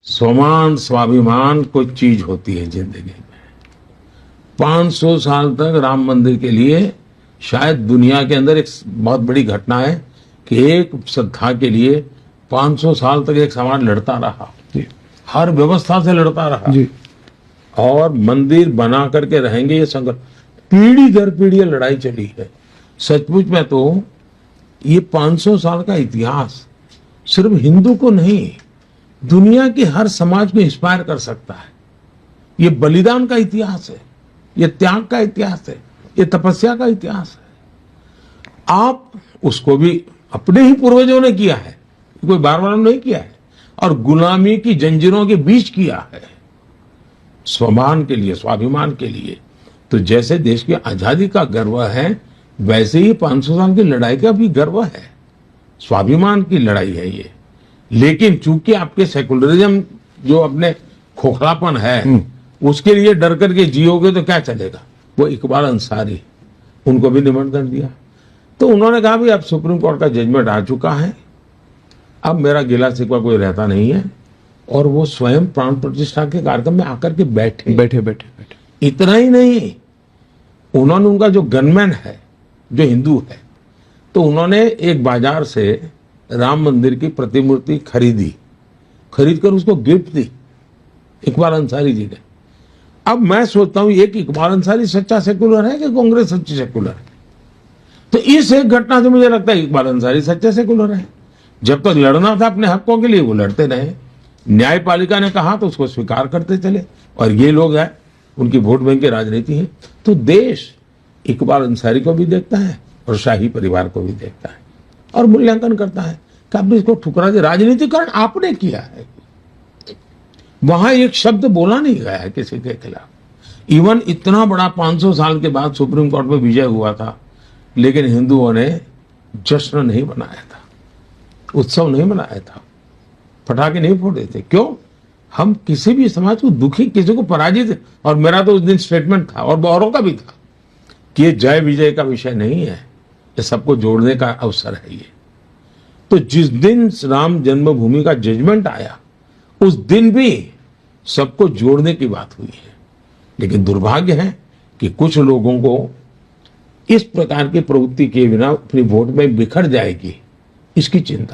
स्वमान स्वाभिमान कोई चीज होती है जिंदगी में। 500 साल तक राम मंदिर के लिए शायद दुनिया के अंदर एक बहुत बड़ी घटना है कि एक श्रद्धा के लिए 500 साल तक एक समाज लड़ता रहा, हर व्यवस्था से लड़ता रहा जी। और मंदिर बना करके रहेंगे ये संघर्ष, पीढ़ी दर पीढ़ी लड़ाई चली है। सचमुच में तो ये 500 साल का इतिहास सिर्फ हिंदू को नहीं, दुनिया के हर समाज को इंस्पायर कर सकता है। ये बलिदान का इतिहास है, ये त्याग का इतिहास है, ये तपस्या का इतिहास है। आप उसको भी अपने ही पूर्वजों ने किया है, कोई बार बार नहीं किया है, और गुलामी की जंजीरों के बीच किया है, स्वमान के लिए, स्वाभिमान के लिए। तो जैसे देश की आजादी का गर्व है, वैसे ही 500 साल की लड़ाई का भी गर्व है, स्वाभिमान की लड़ाई है ये। लेकिन चूंकि आपके सेकुलरिज्म जो अपने खोखलापन है, उसके लिए डर करके जियोगे तो क्या चलेगा। वो इकबाल अंसारी, उनको भी निमंत्रण दिया तो उन्होंने कहा भी अब सुप्रीम कोर्ट का जजमेंट आ चुका है, अब मेरा गिला शिकवा कोई रहता नहीं है। और वो स्वयं प्राण प्रतिष्ठा के कार्यक्रम में आकर के बैठे। इतना ही नहीं, उन्होंने उनका जो गनमैन है जो हिंदू है, तो उन्होंने एक बाजार से राम मंदिर की प्रतिमूर्ति खरीद कर उसको गिफ्ट दी इकबाल अंसारी जी ने। अब मैं सोचता हूं एक इकबाल अंसारी सच्चा सेकुलर है कि कांग्रेस सच्ची सेकुलर है। तो इस एक घटना से मुझे लगता है इकबाल अंसारी सच्चा सेकुलर है। जब तक लड़ना था अपने हकों के लिए वो लड़ते रहे, न्यायपालिका ने कहा तो उसको स्वीकार करते चले, और ये लोग हैं उनकी वोट बैंक की राजनीति है। तो देश इकबाल अंसारी को भी देखता है और शाही परिवार को भी देखता है और मूल्यांकन करता है कि आपने इसको ठुकरा दिया, राजनीतिकरण आपने किया है। वहां एक शब्द बोला नहीं गया है किसी के खिलाफ। इवन इतना बड़ा 500 साल के बाद सुप्रीम कोर्ट में विजय हुआ था, लेकिन हिंदुओं ने जश्न नहीं मनाया था, उत्सव नहीं मनाया था, पटाखे नहीं फोड़े थे। क्यों? हम किसी भी समाज को दुखी, किसी को पराजित, और मेरा तो उस दिन स्टेटमेंट था और औरों का भी था कि ये जय विजय का विषय नहीं है, ये सबको जोड़ने का अवसर है ये। तो जिस दिन राम जन्मभूमि का जजमेंट आया, उस दिन भी सबको जोड़ने की बात हुई है। लेकिन दुर्भाग्य है कि कुछ लोगों को इस प्रकार की प्रवृत्ति के बिना अपनी वोट में बिखर जाएगी, इसकी चिंता है।